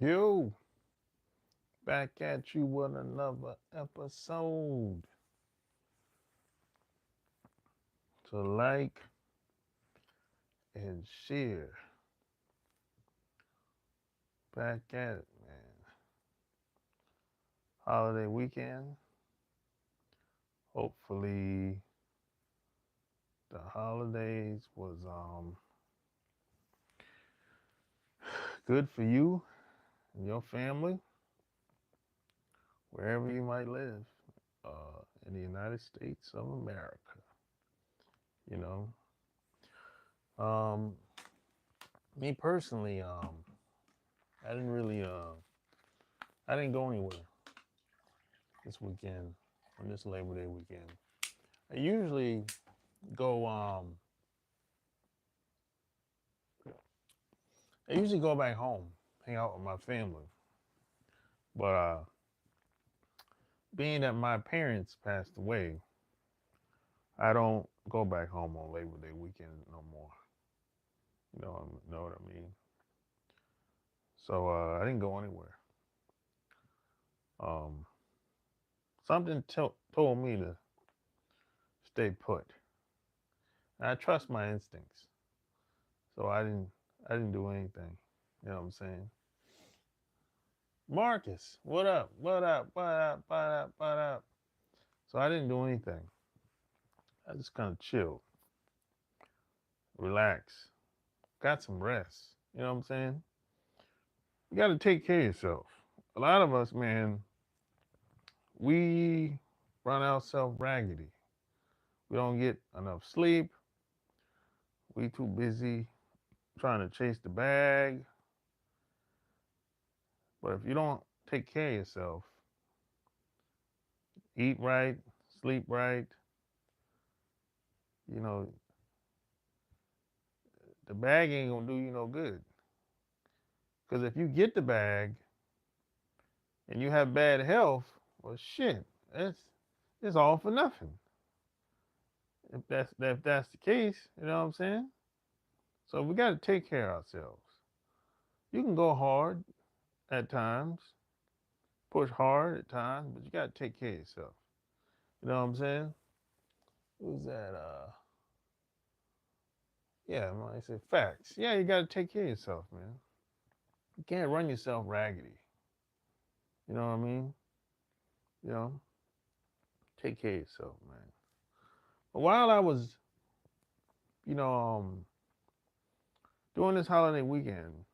Yo, back at you with another episode. So like and share. Back at it, man. Holiday weekend. Hopefully the holidays was good for you and your family, wherever you might live, in the United States of America. You know, um, me personally, I didn't really, I didn't go anywhere this weekend on this Labor Day weekend. I usually go, I usually go back home, hang out with my family. But being that my parents passed away, I don't go back home on Labor Day weekend no more. Know what I mean? So I didn't go anywhere. Um, something told me to stay put. And I trust my instincts, so I didn't do anything. You know what I'm saying? Marcus, what up? What up? What up? What up? What up? So I didn't do anything. I just kind of chilled, relax, got some rest. You know what I'm saying? You got to take care of yourself. A lot of us, man, we run ourselves raggedy. We don't get enough sleep. We too busy trying to chase the bag. But if you don't take care of yourself, eat right, sleep right, you know, the bag ain't gonna do you no good. Because if you get the bag and you have bad health, well, shit, it's all for nothing. If that's the case, you know what I'm saying? So we got to take care of ourselves. You can go hard at times, push hard at times, but you got to take care of yourself. You know what I'm saying? Who's that? Yeah, man, I say facts. Yeah, you got to take care of yourself, man. You can't run yourself raggedy. You know what I mean? You know, take care of yourself, man. But while I was, you know, during this holiday weekend,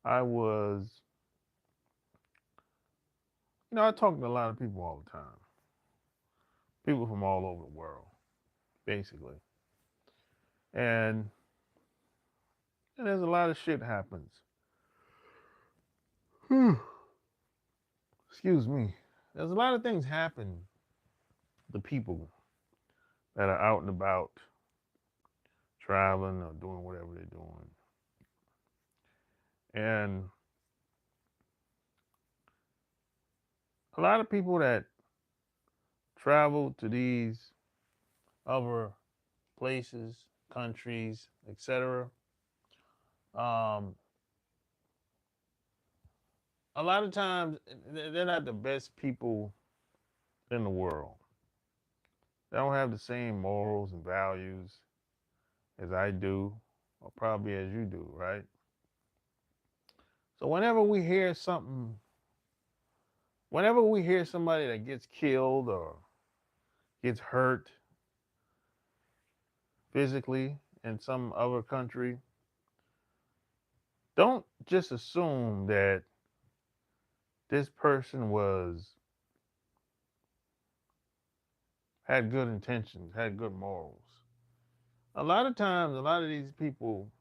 I was, I talk to a lot of people all the time. People from all over the world, basically. And, and there's a lot of shit happens. Excuse me. There's a lot of things happen to people that are out and about, traveling or doing whatever they're doing. And a lot of people that travel to these other places, countries, etc. Um, a lot of times they're not the best people in the world. They don't have the same morals and values as I do, or probably as you do, right? So whenever we hear somebody that gets killed or gets hurt physically in some other country, don't just assume that this person was had good intentions, had good morals. A lot of times, a lot of these people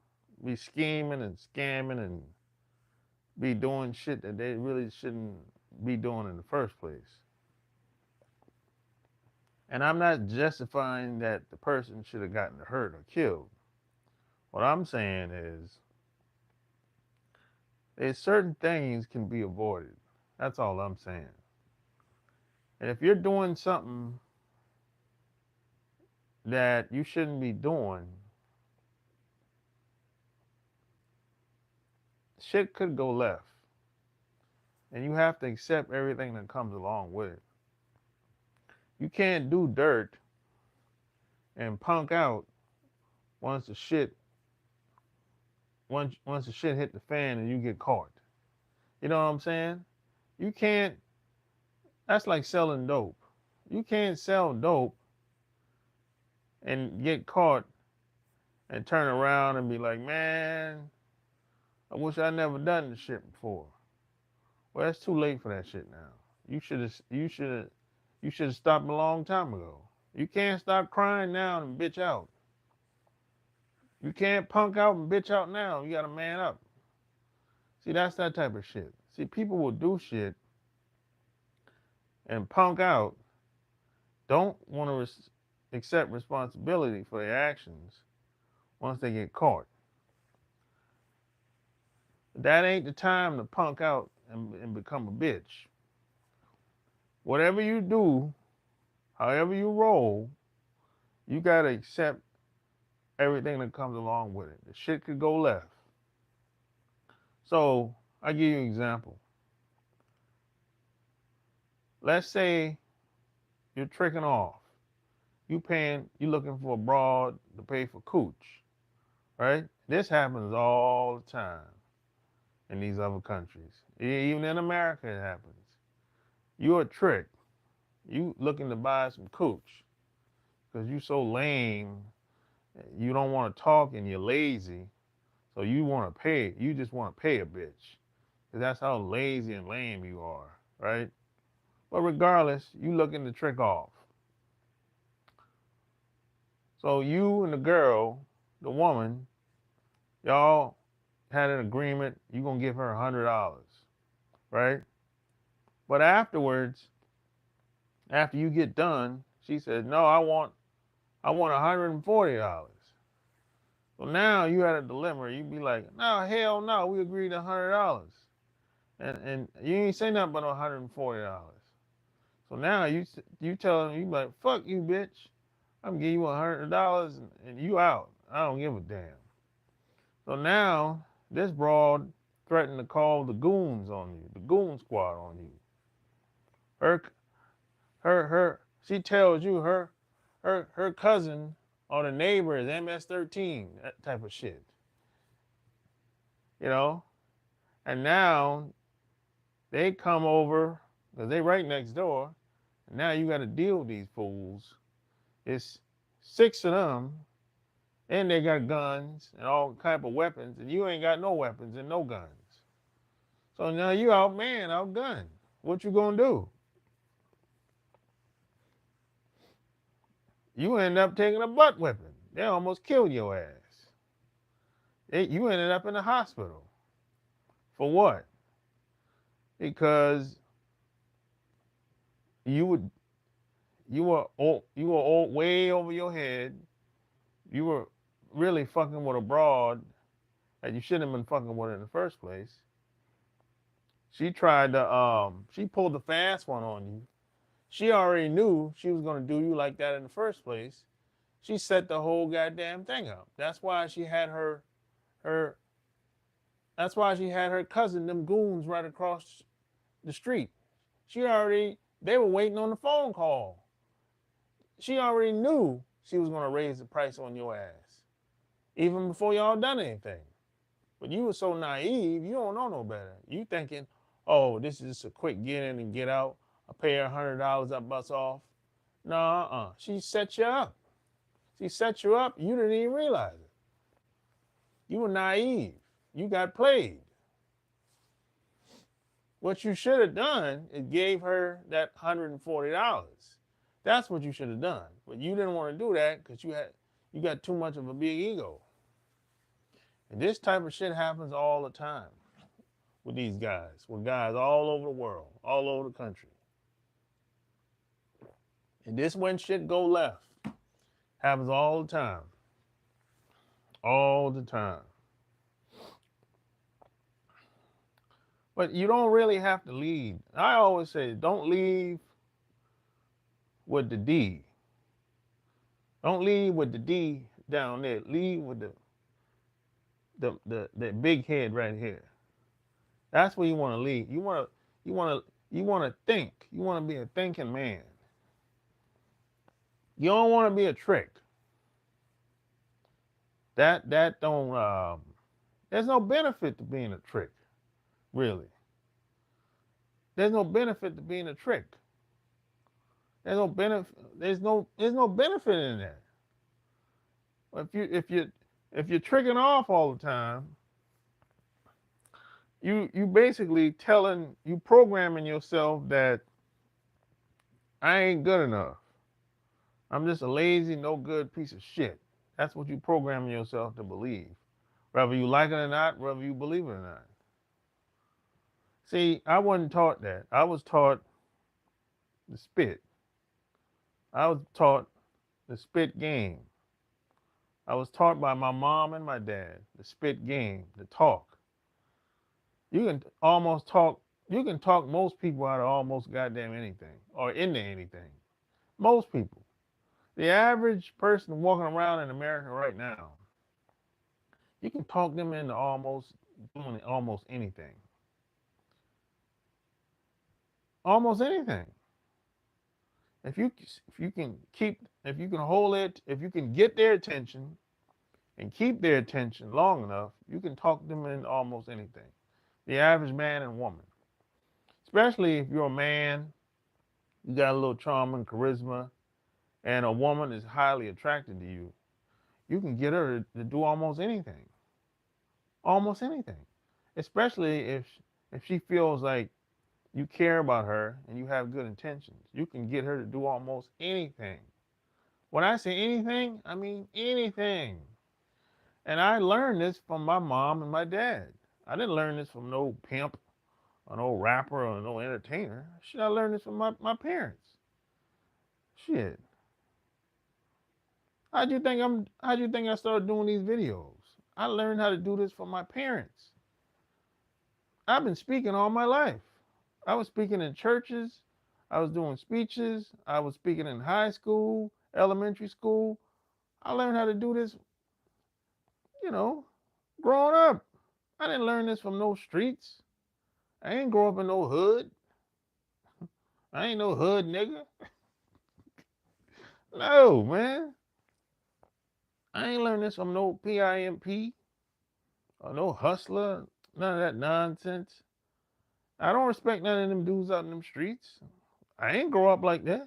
be scheming and scamming and be doing shit that they really shouldn't be doing in the first place. And I'm not justifying that the person should have gotten hurt or killed. What I'm saying is there's certain things can be avoided. That's all I'm saying. And if you're doing something that you shouldn't be doing, shit could go left. And you have to accept everything that comes along with it. You can't do dirt and punk out once the shit once the shit hit the fan and you get caught. You know what I'm saying? You can't. That's like selling dope. You can't sell dope and get caught and turn around and be like, man, I wish I never done this shit before. Well, it's too late for that shit now. You should have stopped a long time ago. You can't stop crying now and bitch out. You can't punk out and bitch out now. You gotta man up. See, that's that type of shit. See, people will do shit and punk out, don't want to accept responsibility for their actions once they get caught. That ain't the time to punk out and become a bitch. Whatever you do, however you roll, you gotta accept everything that comes along with it. The shit could go left. So I give you an example. Let's say you're tricking off. You looking for a broad to pay for cooch, right? This happens all the time in these other countries. Even in America it happens. You're a trick. You looking to buy some cooch because you so lame, you don't want to talk and you're lazy, so you want to pay. You just want to pay a bitch because that's how lazy and lame you are, right? But regardless, you looking to trick off. So you and the girl, the woman, y'all had an agreement. You gonna give her $100, right? But afterwards, after you get done, she says, "No, I want $140." So now you had a dilemma. You be like, "No, hell no, we agreed to $100," and you ain't say nothing but $140. So now you tell them, you be like, "Fuck you, bitch. I'm giving you $100 and you out. I don't give a damn." So now this broad threatened to call the goons on you, the goon squad on you. She tells you her cousin or the neighbor is MS-13, that type of shit. You know? And now they come over, because they right next door, and now you got to deal with these fools. It's 6 of them, and they got guns and all type of weapons, and you ain't got no weapons and no guns. So now you outgunned. What you gonna do? You end up taking a butt whipping. They almost killed your ass. You ended up in the hospital. For what? Because you were way over your head. You were really fucking with a broad that you shouldn't have been fucking with in the first place. She tried to she pulled the fast one on you. She already knew she was gonna do you like that in the first place. She set the whole goddamn thing up. That's why she had her cousin, them goons, right across the street. They were waiting on the phone call. She already knew she was gonna raise the price on your ass, even before y'all done anything. But you were so naive, you don't know no better. You thinking, oh, this is just a quick get in and get out. I pay her $100, I bust off. No, She set you up. You didn't even realize it. You were naive. You got played. What you should have done is gave her that $140. That's what you should have done. But you didn't want to do that because you got too much of a big ego. And this type of shit happens all the time with these guys, with guys all over the world, all over the country. And this when shit go left. Happens all the time. All the time. But you don't really have to lead. I always say, don't leave with the D. Don't leave with the D down there. Leave with the big head right here. That's where you want to lead. You want to think. You want to be a thinking man. You don't want to be a trick. That don't. There's no benefit to being a trick, really. There's no benefit to being a trick. There's no benefit. There's no benefit in that. If you're tricking off all the time, you basically you programming yourself that I ain't good enough. I'm just a lazy, no good piece of shit. That's what you programming yourself to believe, whether you like it or not, whether you believe it or not. See, I wasn't taught that. I was taught the spit. I was taught the spit game. I was taught by my mom and my dad the spit game, the talk. You can almost talk. You can talk most people out of almost goddamn anything or into anything. Most people. The average person walking around in America right now, you can talk them into almost doing almost anything. Almost anything. If you can hold it, if you can get their attention and keep their attention long enough, you can talk them into almost anything. The average man and woman. Especially if you're a man, you got a little charm and charisma, and a woman is highly attracted to you, you can get her to do almost anything. Almost anything. Especially if she feels like you care about her and you have good intentions. You can get her to do almost anything. When I say anything, I mean anything. And I learned this from my mom and my dad. I didn't learn this from no pimp or no rapper or no entertainer. Shit, I learned this from my parents. Shit. How'd you think I started doing these videos? I learned how to do this from my parents. I've been speaking all my life. I was speaking in churches. I was doing speeches. I was speaking in high school, elementary school. I learned how to do this, you know, growing up. I didn't learn this from no streets. I ain't grow up in no hood. I ain't no hood nigga. No, man. I ain't learned this from no PIMP or no hustler. None of that nonsense. I don't respect none of them dudes out in them streets. I ain't grow up like that.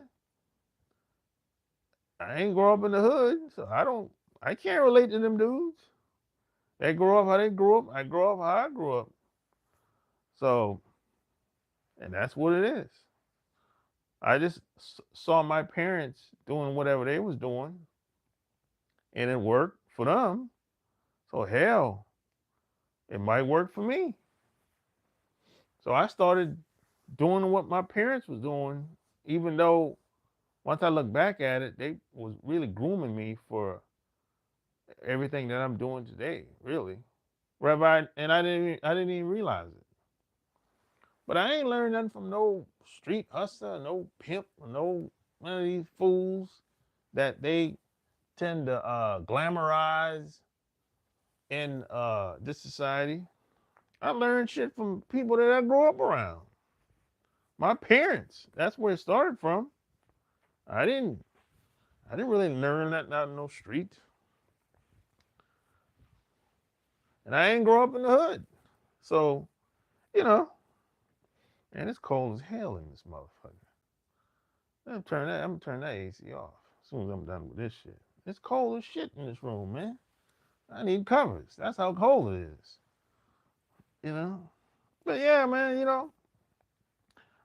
I ain't grow up in the hood, so I can't relate to them dudes. They grow up how they grew up. I grow up how I grew up. So, and that's what it is. I just saw my parents doing whatever they was doing, and it worked for them. So hell, it might work for me. So I started doing what my parents was doing, even though once I look back at it, they was really grooming me for everything that I'm doing today, really. And I didn't even realize it. But I ain't learned nothing from no street hustler, no pimp, no one of these fools that they tend to glamorize in this society. I learned shit from people that I grew up around. My parents. That's where it started from. I didn't really learn that out in no street. And I ain't grow up in the hood. So, you know, and it's cold as hell in this motherfucker. I'm gonna turn that AC off as soon as I'm done with this shit. It's cold as shit in this room, man. I need covers. That's how cold it is. You know? But yeah, man,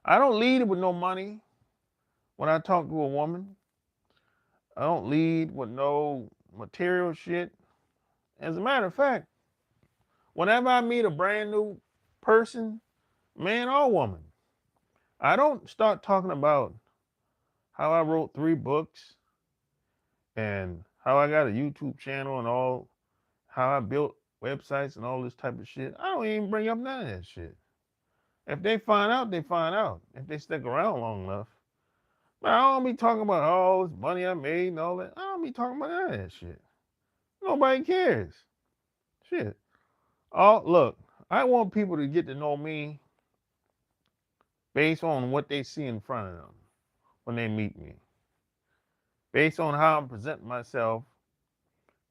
I don't lead with no money when I talk to a woman. I don't lead with no material shit. As a matter of fact, whenever I meet a brand new person, man or woman, I don't start talking about how I wrote 3 books and how I got a YouTube channel and all, how I built websites and all this type of shit. I don't even bring up none of that shit. If they find out, they find out. If they stick around long enough. But I don't be talking about all this money I made and all that. I don't be talking about none of that shit. Nobody cares. Shit. Oh, look, I want people to get to know me based on what they see in front of them when they meet me, based on how I'm presenting myself,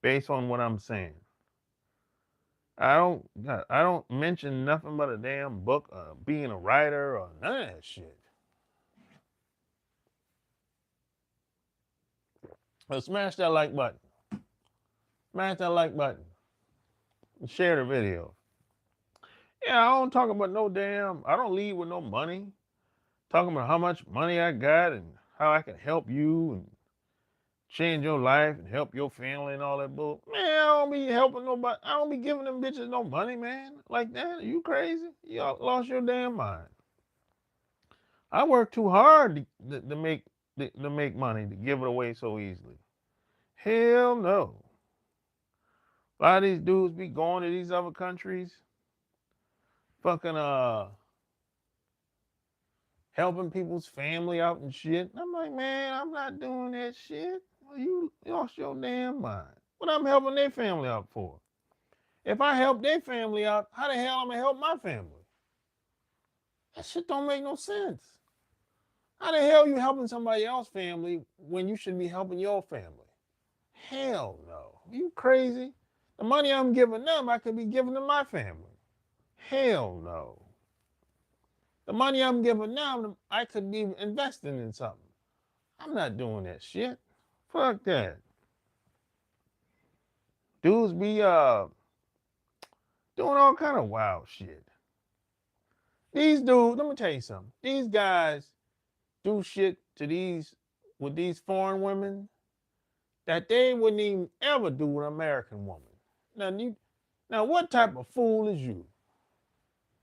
based on what I'm saying. I don't mention nothing but a damn book, being a writer, or none of that shit. So smash that like button. Smash that like button. And share the video. Yeah, I don't talk about no damn. I don't lead with no money. Talking about how much money I got and how I can help you and change your life and help your family and all that bull. Man, I don't be helping nobody. I don't be giving them bitches no money, man. Like that? Are you crazy? You lost your damn mind. I work too hard to make money to give it away so easily. Hell no. A lot of these dudes be going to these other countries, fucking helping people's family out and shit. I'm like, man, I'm not doing that shit. Well, you lost your damn mind. What I'm helping their family out for? If I help their family out, how the hell am I gonna help my family? That shit don't make no sense. How the hell you helping somebody else's family when you should be helping your family? Hell no. Are you crazy? The money I'm giving them, I could be giving to my family. Hell no. The money I'm giving them, I could be investing in something. I'm not doing that shit. Fuck that. Dudes be doing all kind of wild shit. These dudes, let me tell you something. These guys do shit to with these foreign women that they wouldn't even ever do with an American woman. Now what type of fool is you?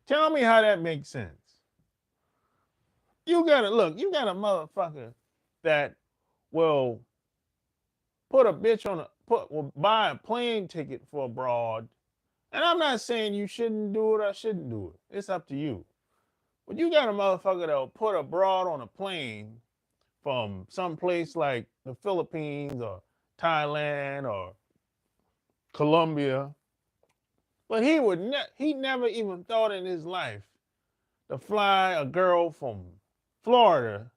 Tell me how that makes sense. You got a motherfucker that will will buy a plane ticket for abroad. And I'm not saying you shouldn't do it or shouldn't do it. It's up to you. But you got a motherfucker that will put abroad on a plane from some place like the Philippines or Thailand or Colombia. But he never even thought in his life to fly a girl from Florida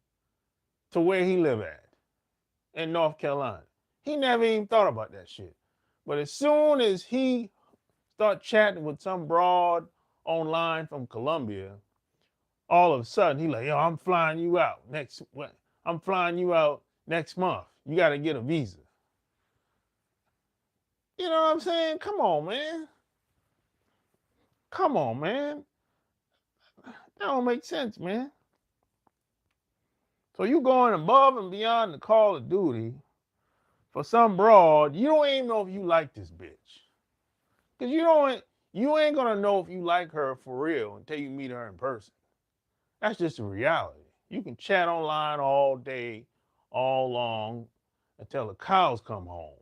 to where he live at in North Carolina. He never even thought about that shit. But as soon as he start chatting with some broad online from Colombia, all of a sudden he like, yo, I'm flying you out next month. You got to get a visa. You know what I'm saying? Come on, man. Come on, man. That don't make sense, man. So you going above and beyond the call of duty for some broad, you don't even know if you like this bitch. Because you ain't going to know if you like her for real until you meet her in person. That's just a reality. You can chat online all day, all long, until the cows come home.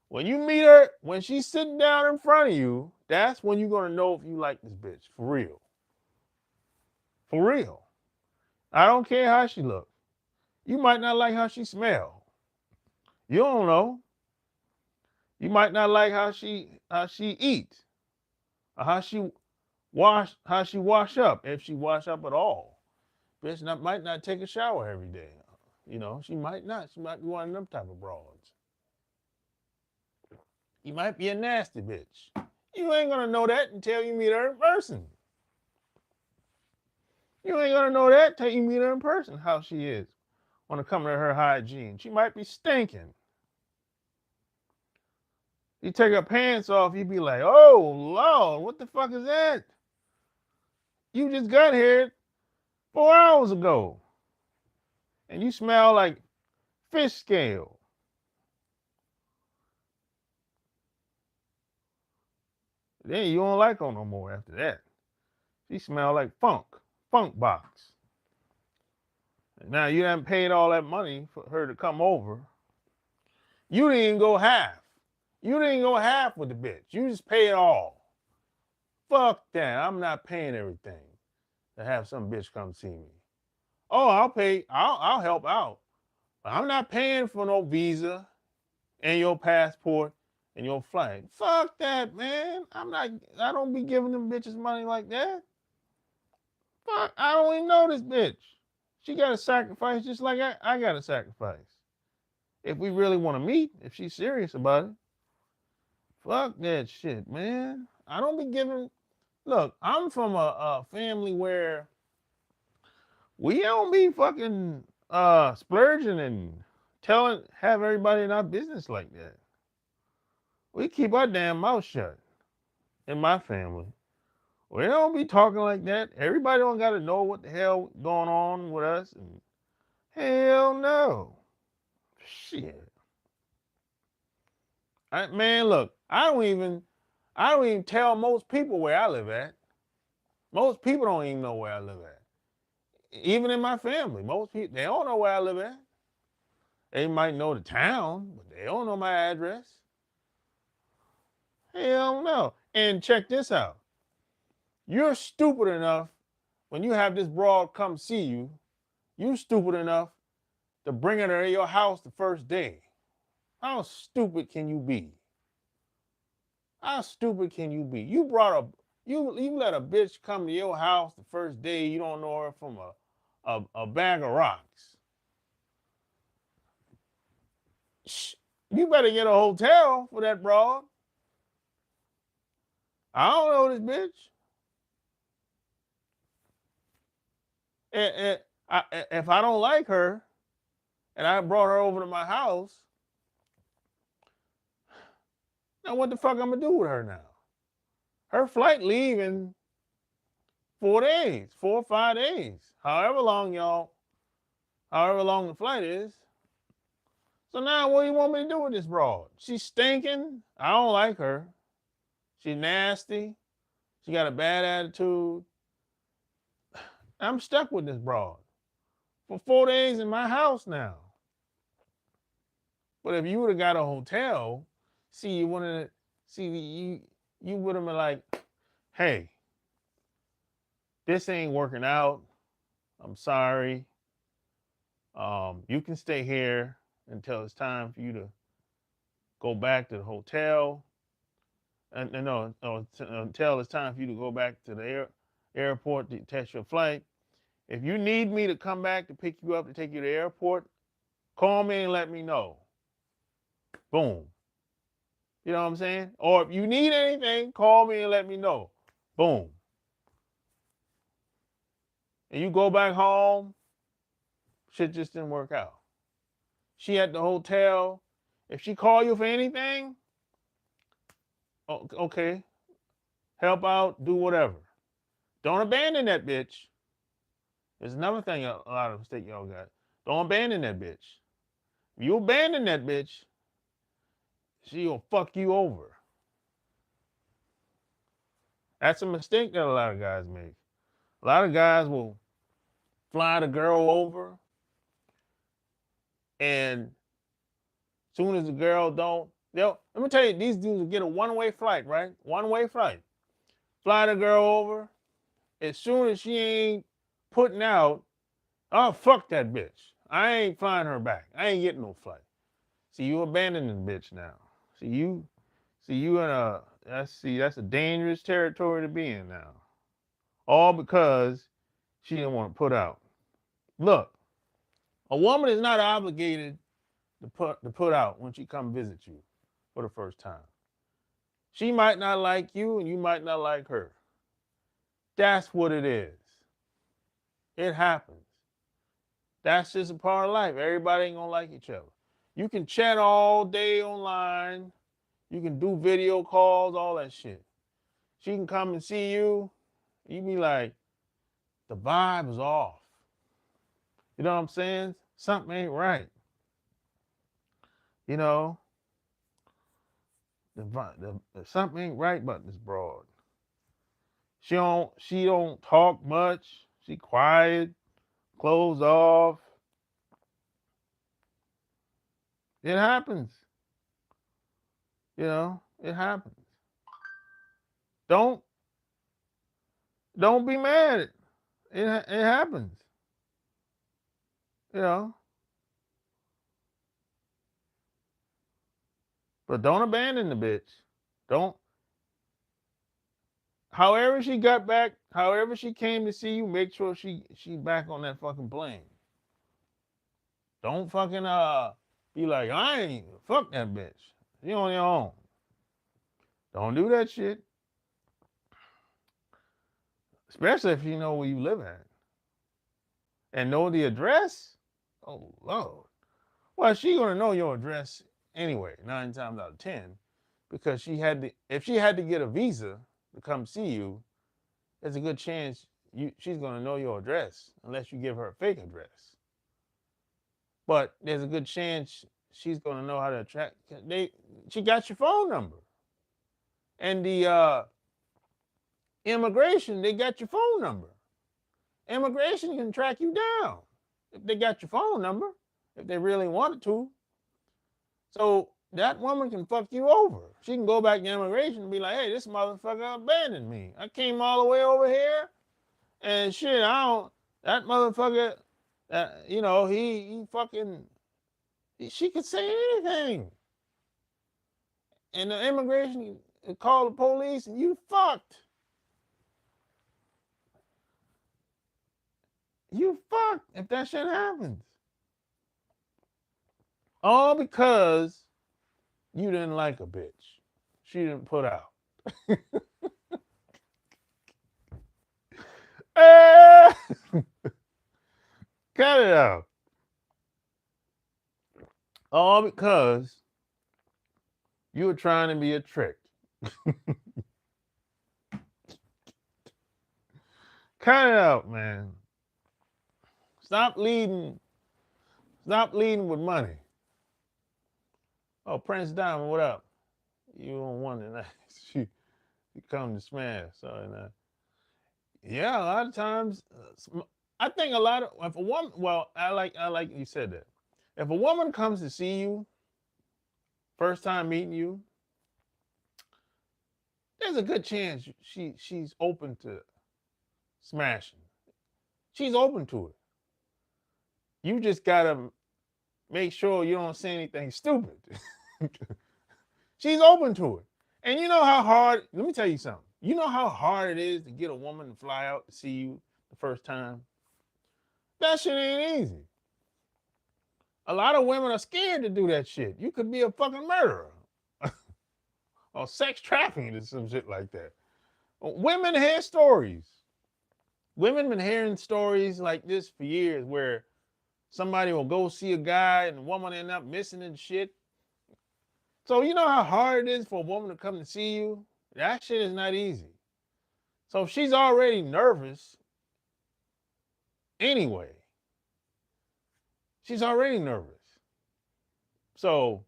When you meet her, when she's sitting down in front of you, that's when you're going to know if you like this bitch. For real. For real. I don't care how she looks. You might not like how she smells. You don't know. You might not like how she eats, or how she wash up, if she wash up at all. Bitch might not take a shower every day. You know, she might not. She might be one of them type of broads. You might be a nasty bitch. You ain't gonna know that until you meet her in person. You ain't gonna know that till you meet her in person, how she is when it comes to her hygiene. She might be stinking. You take her pants off, you be like, oh, Lord, what the fuck is that? You just got here 4 hours ago. And you smell like fish scale. Then you don't like her no more after that. She smell like funk box. And now you haven't paid all that money for her to come over. You didn't even go half. You didn't go half with the bitch. You just pay it all. Fuck that. I'm not paying everything to have some bitch come see me. Oh, I'll pay. I'll help out. But I'm not paying for no visa and your passport and your flight. Fuck that, man. I don't be giving them bitches money like that. Fuck, I don't even know this bitch. She got to sacrifice just like I got to sacrifice. If we really want to meet, if she's serious about it. Fuck that shit, man. I don't be giving. Look, I'm from a family where we don't be fucking splurging and have everybody in our business like that. We keep our damn mouth shut in my family. We don't be talking like that. Everybody don't got to know what the hell going on with us. And hell no. Shit. Man, look, I don't even tell most people where I live at. Most people don't even know where I live at. Even in my family, most people, they don't know where I live at. They might know the town, but they don't know my address. Hell no. And check this out. You're stupid enough when you have this broad come see you, you stupid enough to bring her to your house the first day. How stupid can you be? How stupid can you be? You let a bitch come to your house the first day, you don't know her from a bag of rocks. You better get a hotel for that broad. I don't know this bitch. If I don't like her and I brought her over to my house, now what the fuck I'm gonna do with her now? Her flight leave in 4 days, 4 or 5 days, however long the flight is. So now what do you want me to do with this broad? She's stinking. I don't like her. She's nasty. She got a bad attitude. I'm stuck with this broad for 4 days in my house now. But if you would have got a hotel, you would have been like, hey, this ain't working out. I'm sorry. You can stay here until it's time for you to go back to the hotel. Until it's time for you to go back to the airport to test your flight. If you need me to come back to pick you up to take you to the airport, call me and let me know. Boom. You know what I'm saying? Or if you need anything, call me and let me know. Boom. And you go back home, shit just didn't work out. She at the hotel. If she call you for anything, okay, help out, do whatever. Don't abandon that bitch. There's another thing a lot of mistake y'all got. Don't abandon that bitch. If you abandon that bitch, she'll fuck you over. That's a mistake that a lot of guys make. A lot of guys will fly the girl over, and as soon as the girl let me tell you, these dudes will get a one-way flight, right? One-way flight. Fly the girl over. As soon as she ain't putting out, oh, fuck that bitch. I ain't flying her back. I ain't getting no flight. See, you abandoning the bitch now. That's a dangerous territory to be in now. All because she didn't want to put out. Look, a woman is not obligated to put out when she come visit you for the first time. She might not like you and you might not like her. That's what it is. It happens. That's just a part of life. Everybody ain't gonna like each other. You can chat all day online. You can do video calls, all that shit. She can come and see you. You be like, the vibe is off. You know what I'm saying? Something ain't right. You know, something ain't right about this broad. She don't talk much. She quiet, closed off. It happens. You know, it happens. Don't be mad. It happens. You know. But don't abandon the bitch. Don't. However she got back, however she came to see you, make sure she back on that fucking plane. Don't fucking be like, I ain't fuck that bitch. You on your own. Don't do that shit. Especially if you know where you live at. And know the address? Oh Lord. Well, she gonna know your address anyway, 9 times out of 10. Because if she had to get a visa to come see you, there's a good chance she's gonna know your address unless you give her a fake address. But there's a good chance she's gonna know how to track. She got your phone number, and the immigration, they got your phone number. Immigration can track you down if they got your phone number, if they really wanted to. So that woman can fuck you over. She can go back to immigration and be like, hey, this motherfucker abandoned me. I came all the way over here, and shit, that motherfucker, he fucking, she could say anything. And the immigration call the police and you fucked. You fucked if that shit happens. All because you didn't like a bitch. She didn't put out. Cut it out. All because you were trying to be a trick. Cut it out, man. Stop leading with money. Oh, Prince Diamond, what up? You on one tonight? You come to smash. So, yeah, a lot of times, I think a lot of if a woman. Well, I like you said that. If a woman comes to see you, first time meeting you, there's a good chance she's open to smashing. She's open to it. You just gotta make sure you don't say anything stupid. She's open to it. And you know how hard, let me tell you something. You know how hard it is to get a woman to fly out to see you the first time? That shit ain't easy. A lot of women are scared to do that shit. You could be a fucking murderer. Or sex trafficking or some shit like that. Women hear stories. Women been hearing stories like this for years where somebody will go see a guy and the woman end up missing and shit. So you know how hard it is for a woman to come to see you? That shit is not easy. So she's already nervous anyway. She's already nervous. So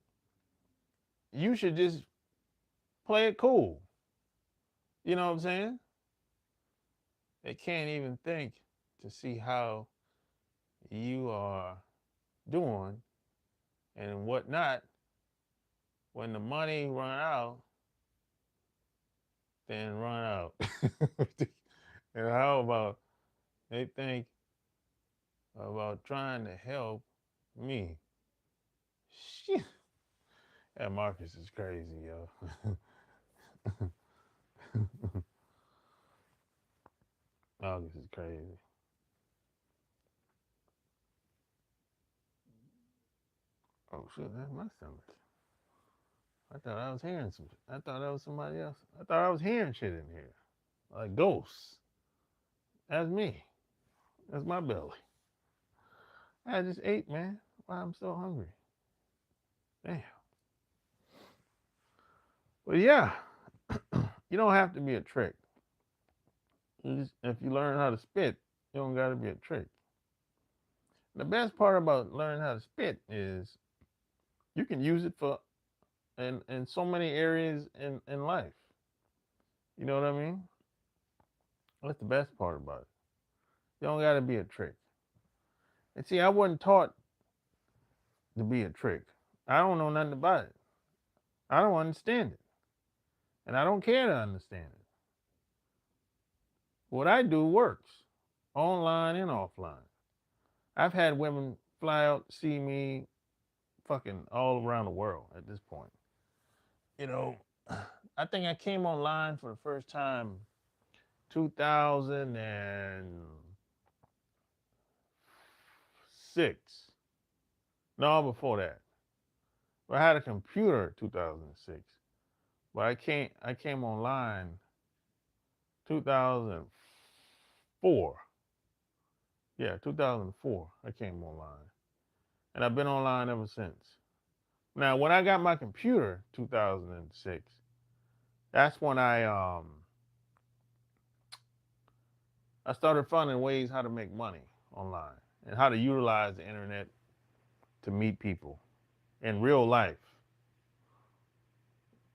you should just play it cool. You know what I'm saying? They can't even think to see how you are doing and whatnot. When the money run out, then run out. And how about they think about trying to help me? Shit. That Marcus is crazy, yo. Marcus is crazy. Oh shit, that's my stomach. I thought I was hearing some shit. I thought that was somebody else. I thought I was hearing shit in here. Like ghosts. That's me. That's my belly. I just ate, man. Why I'm so hungry. Damn. But yeah, you don't have to be a trick. If you learn how to spit, you don't got to be a trick. The best part about learning how to spit is you can use it for in so many areas in life. You know what I mean? That's the best part about it. You don't got to be a trick. And see, I wasn't taught to be a trick. I don't know nothing about it. I don't understand it. And I don't care to understand it. What I do works, online and offline. I've had women fly out to see me fucking all around the world at this point. you know, I think I came online for the first time 2006. No, before that. Well, I had a computer 2006, but I came online 2004. Yeah, 2004. I came online, and I've been online ever since. Now, when I got my computer 2006, that's when I started finding ways how to make money online and how to utilize the internet to meet people in real life.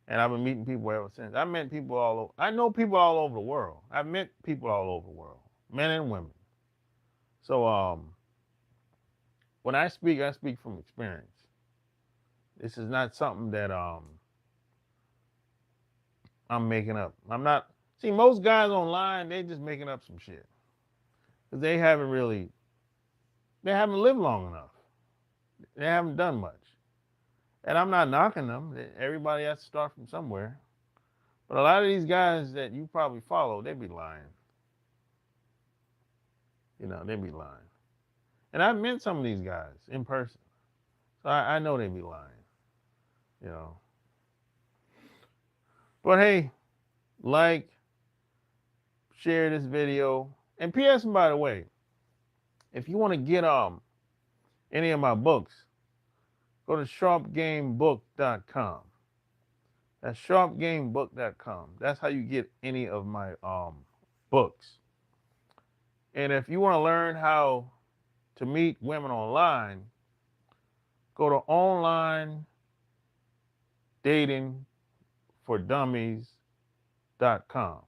And I've been meeting people ever since. I met people all over. I know people all over the world. I've met people all over the world, men and women. So when I speak from experience. This is not something that I'm making up. I'm not. See, most guys online, they just making up some shit because they haven't lived long enough. They haven't done much. And I'm not knocking them. Everybody has to start from somewhere. But a lot of these guys that you probably follow, they be lying. They be lying. And I've met some of these guys in person. So I know they be lying. You know. But hey, like, share this video. And P.S. by the way, if you want to get any of my books, go to SharpGameBook.com. That's SharpGameBook.com. That's how you get any of my books. And if you want to learn how to meet women online, go to OnlineDatingForDummies.com.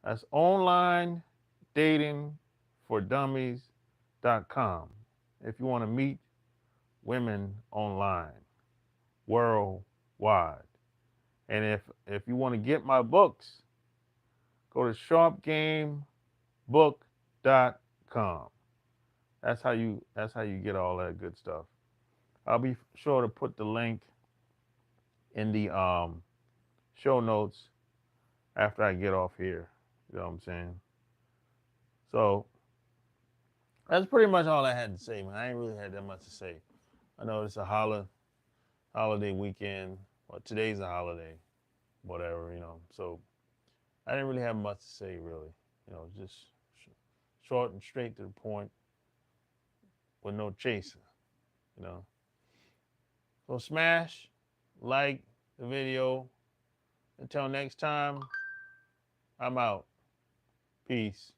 That's OnlineDatingForDummies.com. If you want to meet women online, worldwide. And if you want to get my books, go to SharpGameBook.com. That's how you get all that good stuff. I'll be sure to put the link in the show notes after I get off here. You know what I'm saying? So that's pretty much all I had to say, man. I ain't really had that much to say. I know it's a holiday weekend. Well, today's a holiday, whatever, So I didn't really have much to say, really. Just short and straight to the point with no chaser, So smash, like the video. Until next time, I'm out. Peace.